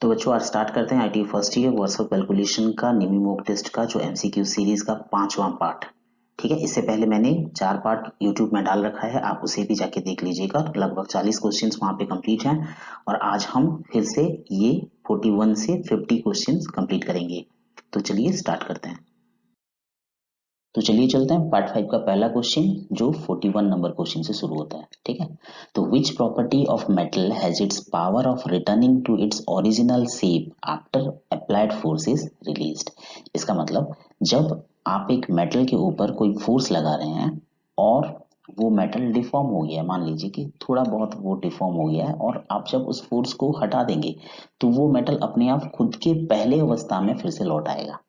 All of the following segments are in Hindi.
तो बच्चों आज स्टार्ट करते हैं IT first year verse of calculation का निमी मॉक टेस्ट का जो एमसीक्यू सीरीज का 5वां पार्ट। ठीक है, इससे पहले मैंने 4 पार्ट यूट्यूब में डाल रखा है, आप उसे भी जाके देख लीजिएगा। लगभग 40 क्वेश्चंस वहां पे कंप्लीट हैं और आज हम फिर से ये 41 से 50 क्वेश्चंस कंप्लीट करेंगे। तो चलिए स्टार्ट करते हैं। तो चलिए चलते हैं पार्ट 5 का पहला क्वेश्चन जो 41 नंबर क्वेश्चन से शुरू होता है। ठीक है, तो which property of metal has its power of returning to its original shape after applied force is released. इसका मतलब जब आप एक मेटल के ऊपर कोई फोर्स लगा रहे हैं और वो मेटल डिफॉर्म हो गया है, मान लीजिए कि थोड़ा बहुत वो डिफॉर्म हो गया है और आप जब उस फोर्स को हटा देंगे तो वो मेटल अपने आप खुद के पहले अवस्था में फिर से लौट आएगा।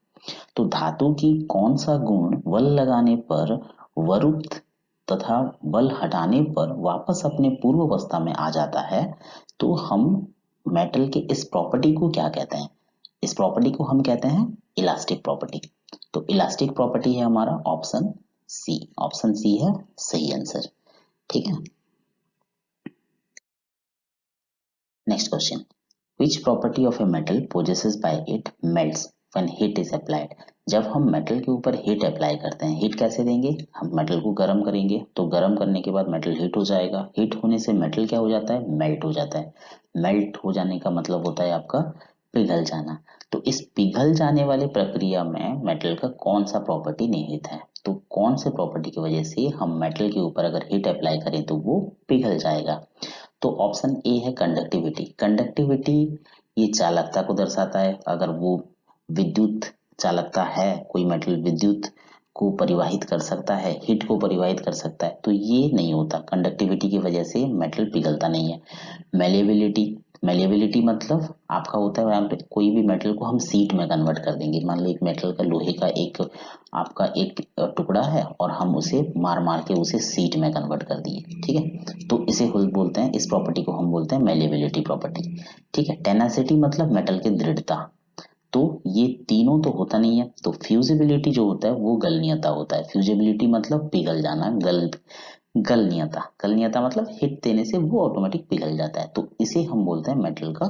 तो धातु की कौन सा गुण बल लगाने पर वरुक्त तथा बल हटाने पर वापस अपने पूर्व अवस्था में आ जाता है। तो हम मेटल के इस प्रॉपर्टी को क्या कहते हैं? इस प्रॉपर्टी को हम कहते हैं इलास्टिक प्रॉपर्टी। तो इलास्टिक प्रॉपर्टी है हमारा ऑप्शन सी। ऑप्शन सी है सही आंसर। ठीक है, next question. Which property of a metal possesses by it melts when heat is applied? जब हम मेटल के ऊपर हीट अप्लाई करते हैं, हीट कैसे देंगे? हम मेटल को गर्म करेंगे, तो गर्म करने के बाद मेटल हीट हो जाएगा। हीट होने से मेटल क्या हो जाता है? मेल्ट हो जाता है। मेल्ट हो जाने का मतलब होता है आपका पिघल जाना। तो इस पिघल जाने वाली प्रक्रिया में मेटल का कौन सा प्रॉपर्टी निहित है? तो कौन से प्रॉपर्टी की वजह से हम मेटल के ऊपर अगर हीट अप्लाई करें तो वो पिघल जाएगा? तो ऑप्शन ए है कंडक्टिविटी। कंडक्टिविटी ये चालकता को दर्शाता है। अगर वो विद्युत चालकता है, कोई मेटल विद्युत को परिवाहित कर सकता है, हीट को परिवाहित कर सकता है, तो ये नहीं होता। कंडक्टिविटी की वजह से मेटल पिघलता नहीं है। मेलेबिलिटी, मेलेबिलिटी मतलब आपका होता है वहां पे कोई भी मेटल को हम सीट में कन्वर्ट कर देंगे। मान लो एक मेटल का लोहे का एक आपका एक टुकड़ा है और हम उसे मार मार के उसे सीट में कन्वर्ट कर दिए। ठीक है, तो इसे बोलते हैं, इस प्रॉपर्टी को हम बोलते हैं मेलेबिलिटी प्रॉपर्टी। ठीक है, टेनासिटी मतलब मेटल की दृढ़ता। तो ये तीनों तो होता नहीं है। तो फ्यूजिबिलिटी जो होता है वो गलनीयता होता है। फ्यूजिबिलिटी मतलब पिघल जाना, गलनीयता, गलनीयता मतलब हिट देने से वो ऑटोमेटिक पिघल जाता है। तो इसे हम बोलते हैं मेटल का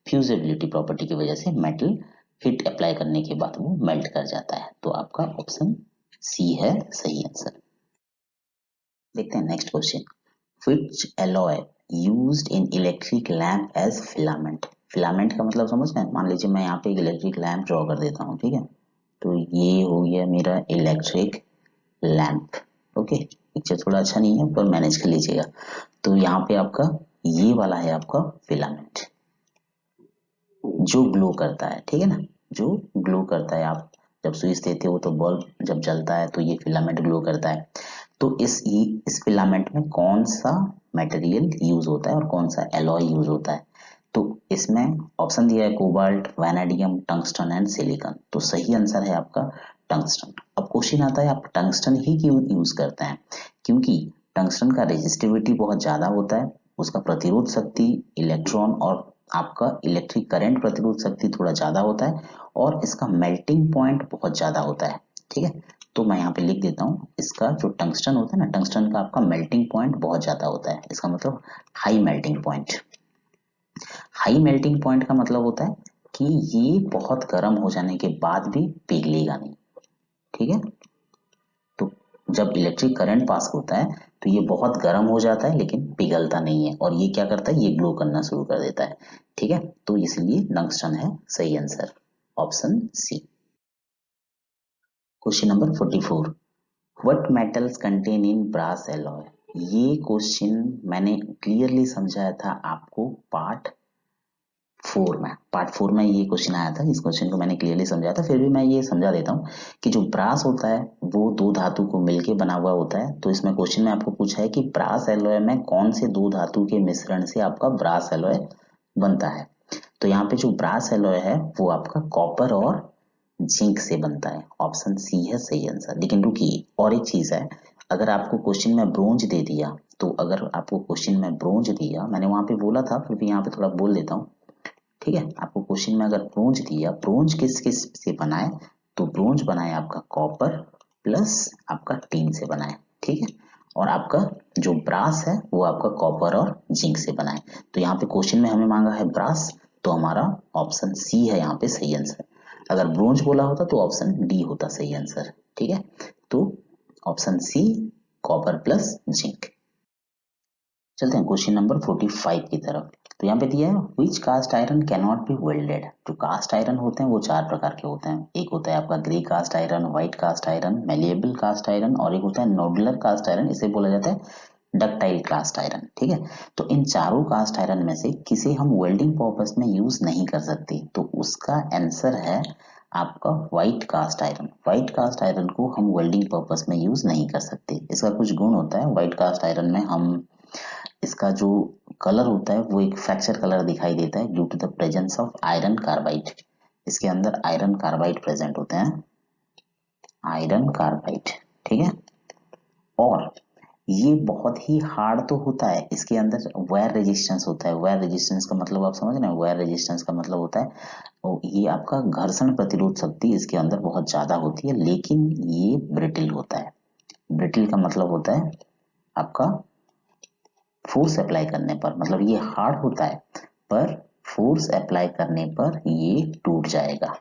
फ्यूजिबिलिटी प्रॉपर्टी की वजह से मेटल हिट अप्लाई करने के बाद वो मेल्ट कर जाता है। तो आपका ऑप्शन सी है सही आंसर। देखते हैं next question. Which alloy used in electric lamp as filament? Filament का मतलब समझ गए? मान लीजिए मैं यहाँ पे एक इलेक्ट्रिक लैंप ड्रॉ कर देता हूँ। ठीक है, तो ये हो गया मेरा इलेक्ट्रिक लैंप। ओके, पिक्चर थोड़ा अच्छा नहीं है पर मैनेज कर लीजिएगा। तो यहाँ पे आपका ये वाला है आपका फिलामेंट जो ग्लो करता है। ठीक है ना, जो ग्लो करता है। आप जब स्विच देते हो तो बल्ब जब जलता है तो ये फिलामेंट ग्लो करता है। तो इस फिलामेंट में कौन सा मटेरियल यूज होता है और कौन सा एलॉय यूज होता है? तो इसमें ऑप्शन दिया है cobalt, vanadium, tungsten and silicon. तो सही आंसर है आपका टंगस्टन। अब क्वेश्चन आता है आप टंगस्टन ही क्यों यूज करते हैं? क्योंकि टंगस्टन का रेजिस्टिविटी बहुत ज्यादा होता है, उसका प्रतिरोध शक्ति इलेक्ट्रॉन और आपका इलेक्ट्रिक करंट प्रतिरोध शक्ति थोड़ा ज्यादा होता है और इसका मेल्टिंग पॉइंट बहुत ज्यादा होता है। ठीक है, तो मैं यहाँ पे लिख देता हूँ, इसका जो टंगस्टन होता है ना, टंगस्टन का आपका मेल्टिंग पॉइंट बहुत ज्यादा होता है। इसका मतलब high melting point. High melting point का मतलब होता है कि ये बहुत गर्म हो जाने के बाद भी पिघलेगा नहीं। ठीक है, तो जब इलेक्ट्रिक करंट पास होता है तो ये बहुत गर्म हो जाता है लेकिन पिघलता नहीं है और ये क्या करता है, ये ग्लो करना शुरू कर देता है। ठीक है, तो इसलिए टंगस्टन है सही answer, option C. Question number 44। What metals contain in brass alloy? ये क्वेश्चन मैंने क्लियरली समझाया था आपको पार्ट 4 में ये क्वेश्चन आया था। इस क्वेश्चन को मैंने क्लियरली समझाया था, फिर भी मैं ये समझा देता हूँ कि जो ब्रास होता है वो दो धातु को मिलके बना हुआ होता है। तो इसमें क्वेश्चन में आपको पूछा है कि ब्रास एलॉय में कौन से दो धातु के मिश्रण से आपका ब्रास एलॉय बनता है। तो यहाँ पे जो ब्रास एलॉय है वो आपका कॉपर और जिंक से बनता है। ऑप्शन सी है सही आंसर। लेकिन रुकिए, और एक चीज है, अगर आपको क्वेश्चन में ब्रोंज दे दिया, तो अगर आपको क्वेश्चन में ब्रोंज दिया, मैंने वहां पे बोला था फिर भी यहाँ पे थोड़ा बोल देता हूँ। ठीक है, आपको क्वेश्चन में अगर ब्रोंज दिया, ब्रोंज किस किस से बना है? तो ब्रोंज बना है आपका कॉपर प्लस आपका टीन से बना है। ठीक है, और आपका जो ब्रास है वो आपका कॉपर और जिंक से बना है। तो यहाँ पे क्वेश्चन में हमें मांगा है ब्रास, तो हमारा ऑप्शन सी है यहाँ पे सही आंसर। अगर ब्रोंज बोला होता तो ऑप्शन डी होता सही आंसर। ठीक है, तो option C copper plus zinc. चलते हैं क्वेश्चन नंबर 45 की तरफ। तो यहाँ पे दिया है which cast iron can not be welded. जो कास्ट आयरन होते हैं वो चार प्रकार के होते हैं। एक होता है आपका grey cast iron, white cast iron, malleable cast iron और एक होता है नोडुलर कास्ट आयरन, इसे बोला जाता है डक्टाइल कास्ट आयरन। ठीक है, तो इन चारों कास्ट आयरन में से किसे हम वेल्डिंग पर्पस में यूज नहीं कर सकते, तो उसका आंसर है आपका white cast iron. White cast iron को हम वेल्डिंग पर्पस में यूज नहीं कर सकते। इसका कुछ गुण होता है, व्हाइट कास्ट आयरन में हम इसका जो कलर होता है वो एक फ्रैक्चर कलर दिखाई देता है due to the presence of iron carbide. इसके अंदर आयरन कार्बाइड प्रेजेंट होते हैं, आयरन कार्बाइड। ठीक है, और ये बहुत ही हार्ड तो होता है, इसके अंदर वायर रेजिस्टेंस होता है। वायर रेजिस्टेंस का मतलब आप समझ रहे हैं, वायर रेजिस्टेंस का मतलब होता है ये आपका घर्षण प्रतिरोध शक्ति इसके अंदर बहुत ज्यादा होती है, लेकिन ये ब्रिटिल होता है। ब्रिटिल का मतलब होता है आपका फोर्स अप्लाई करने पर, मतलब ये हार्ड होता है पर फोर्स अप्लाई करने पर ये टूट जाएगा,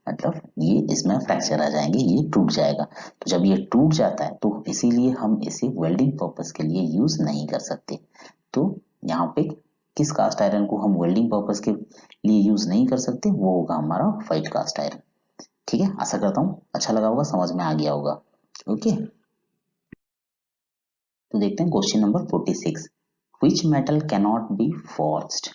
मतलब ये इसमें फ्रैक्चर आ जाएंगे, ये टूट जाएगा। तो जब ये टूट जाता है तो इसीलिए हम इसे वेल्डिंग पर्पस के लिए यूज नहीं कर सकते। तो यहाँ पे किस कास्ट आयरन को हम वेल्डिंग पर्पस के लिए यूज नहीं कर सकते, वो होगा हमारा व्हाइट कास्ट आयरन। ठीक है, आशा करता हूँ अच्छा लगा होगा, समझ में आ गया होगा। ओके, तो देखते हैं question number 46। Which metal cannot be forged?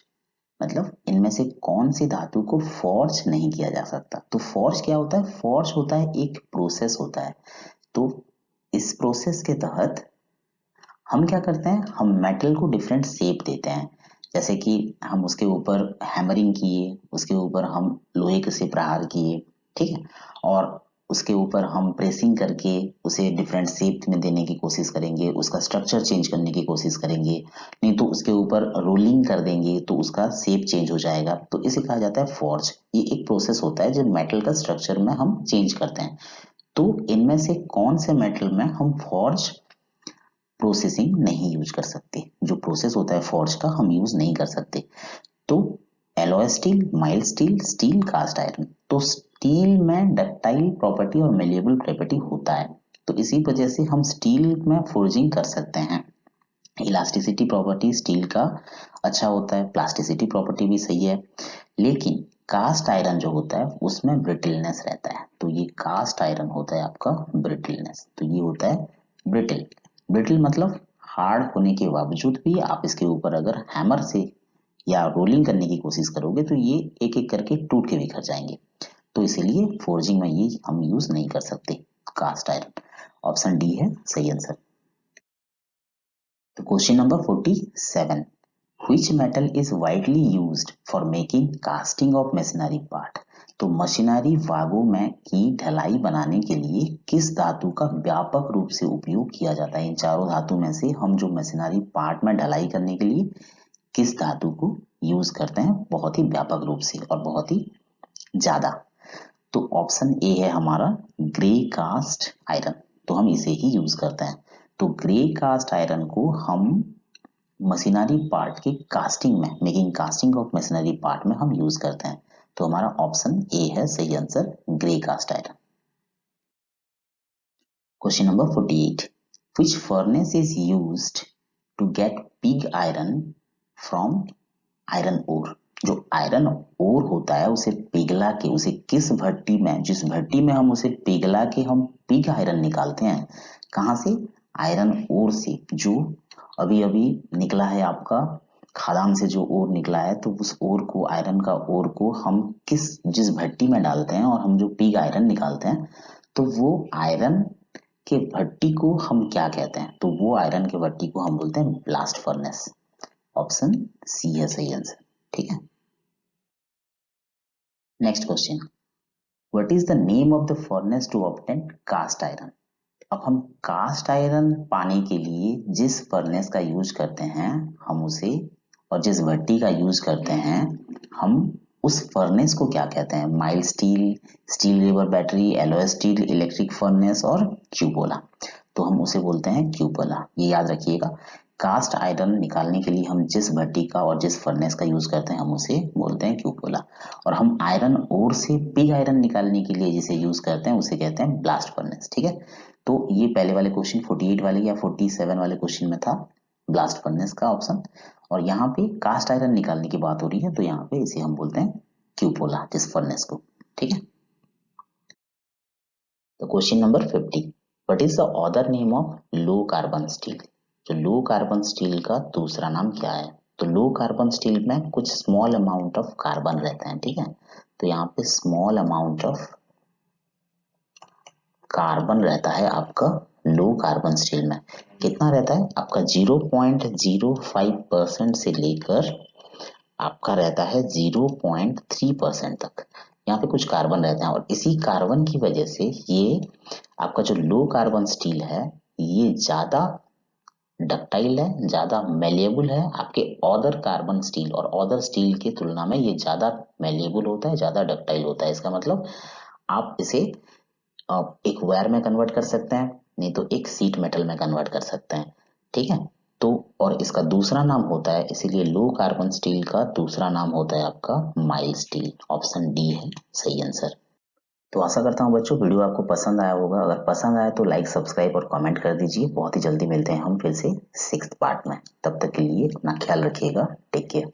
मतलब इनमें से कौन सी धातु को फॉर्ज नहीं किया जा सकता। तो फॉर्ज क्या होता है, फॉर्ज होता है एक प्रोसेस होता है। तो इस प्रोसेस के तहत हम क्या करते हैं, हम मेटल को डिफरेंट शेप देते हैं। जैसे कि हम उसके ऊपर हैमरिंग किए, उसके ऊपर हम लोहे से प्रहार किए, ठीक है, और उसके ऊपर हम प्रेसिंग करके उसे डिफरेंट शेप में देने की कोशिश करेंगे, उसका स्ट्रक्चर चेंज करने की कोशिश करेंगे। नहीं तो उसके ऊपर रोलिंग कर देंगे तो उसका शेप चेंज हो जाएगा, तो इसे कहा जाता है फॉर्ज। ये एक प्रोसेस होता है जब मेटल का स्ट्रक्चर में हम चेंज करते हैं। तो इनमें से कौन से मेटल में हम फॉर्ज प्रोसेसिंग नहीं यूज कर सकते, जो प्रोसेस होता है फॉर्ज का हम यूज नहीं कर सकते। तो alloy steel, mild steel, steel, cast iron. तो स्टील में डक्टाइल प्रॉपर्टी और मेलिएबल प्रॉपर्टी होता है, तो इसी वजह से हम स्टील में फोर्जिंग कर सकते हैं। इलास्टिसिटी प्रॉपर्टी स्टील का अच्छा होता है, प्लास्टिसिटी प्रॉपर्टी भी सही है, लेकिन कास्ट आयरन जो होता है उसमें ब्रिटलनेस रहता है। तो ये कास्ट आयरन होता है आपका ब्रिटलनेस, तो ये होता है ब्रिटल। ब्रिटल मतलब हार्ड होने के बावजूद भी आप इसके ऊपर अगर हैमर से या रोलिंग करने की कोशिश करोगे तो ये एक एक करके टूट के बिखर जाएंगे। तो इसीलिए फोर्जिंग में ये हम यूज नहीं कर सकते कास्ट आयरन। ऑप्शन डी है सही आंसर। तो question number 47। Which metal is widely used for making casting of machinery part? तो मशीनरी भागों में की ढलाई बनाने के लिए किस धातु का व्यापक रूप से उपयोग किया जाता है। इन चारों धातु में से हम जो मशीनरी पार्ट में ढलाई करने के लिए किस धातु को यूज करते हैं बहुत ही व्यापक रूप से और बहुत ही ज्यादा। तो ऑप्शन ए है हमारा ग्रे कास्ट आयरन, तो हम इसे ही यूज करते हैं। तो ग्रे कास्ट आयरन को हम मशीनरी पार्ट के कास्टिंग में, making casting of machinery part में हम यूज करते हैं। तो हमारा ऑप्शन ए है सही answer, grey cast iron. Question number 48। Which furnace is used to get pig iron from iron ore. जो आयरन ओर होता है उसे पिघला के, उसे किस भट्टी में, जिस भट्टी में हम उसे पिघला के हम पिग आयरन निकालते हैं, कहां से, आयरन ओर से। जो अभी अभी निकला है आपका खदान से जो ओर निकला है, तो उस ओर को, आयरन का ओर को हम जिस भट्टी में डालते हैं और हम जो पिग आयरन निकालते हैं, तो वो आयरन के भट्टी को हम क्या कहते हैं, तो वो आयरन के भट्टी को हम बोलते हैं ब्लास्ट फर्नेस। ऑप्शन सी है सही आंसर। ठीक है, next question. What is the name of the furnace to obtain cast iron. अब हम कास्ट आयरन पाने के लिए जिस फर्नेस का यूज करते हैं हम उसे, और जिस भट्टी का यूज करते हैं हम उस फर्नेस को क्या कहते हैं। Mild steel, steel river battery, alloy steel, electric furnace और क्यूपोला। तो हम उसे बोलते हैं क्यूपोला, ये याद रखिएगा। कास्ट आयरन निकालने के लिए हम जिस भट्टी का और जिस फर्नेस का यूज करते हैं हम उसे बोलते हैं क्यूपोला, और हम आयरन ओर से पिग आयरन निकालने के लिए जिसे यूज करते हैं उसे कहते हैं ब्लास्ट फर्नेस। ठीक है, तो ये पहले वाले क्वेश्चन 48 वाले या 47 वाले क्वेश्चन में था ब्लास्ट फर्नेस का ऑप्शन, और यहाँ पे कास्ट आयरन निकालने की बात हो रही है तो यहाँ पे इसे हम बोलते हैं क्यूपोला, जिस फर्नेस को। ठीक है, तो question number 50, what is the other name of low carbon steel? जो लो कार्बन स्टील का दूसरा नाम क्या है? तो लो कार्बन स्टील में कुछ स्मॉल अमाउंट ऑफ कार्बन रहता है। ठीक है, तो यहाँ पे स्मॉल अमाउंट ऑफ कार्बन रहता है आपका लो कार्बन स्टील में। कितना रहता है आपका? 0.05% से लेकर आपका रहता है 0.3% तक। यहाँ पे कुछ कार्बन रहते हैं और इसी कार्बन की वजह से ये आपका जो लो कार्बन स्टील है ये ज्यादा डक्टाइल है, ज्यादा मेलिएबल है आपके अदर कार्बन स्टील, और अदर स्टील की तुलना में ये ज्यादा मेलिएबल होता है, ज्यादा डक्टाइल होता है। इसका मतलब आप इसे एक वायर में कन्वर्ट कर सकते हैं, नहीं तो एक सीट मेटल में कन्वर्ट कर सकते हैं। ठीक है, तो और इसका दूसरा नाम होता है, इसीलिए लो कार्बन स्टील का दूसरा नाम होता है आपका माइल्ड स्टील। ऑप्शन डी है सही आंसर। तो आशा करता हूँ बच्चों वीडियो आपको पसंद आया होगा। अगर पसंद आया तो लाइक, सब्सक्राइब और कमेंट कर दीजिए। बहुत ही जल्दी मिलते हैं हम फिर से 6th पार्ट में। तब तक के लिए अपना ख्याल रखिएगा। Take care.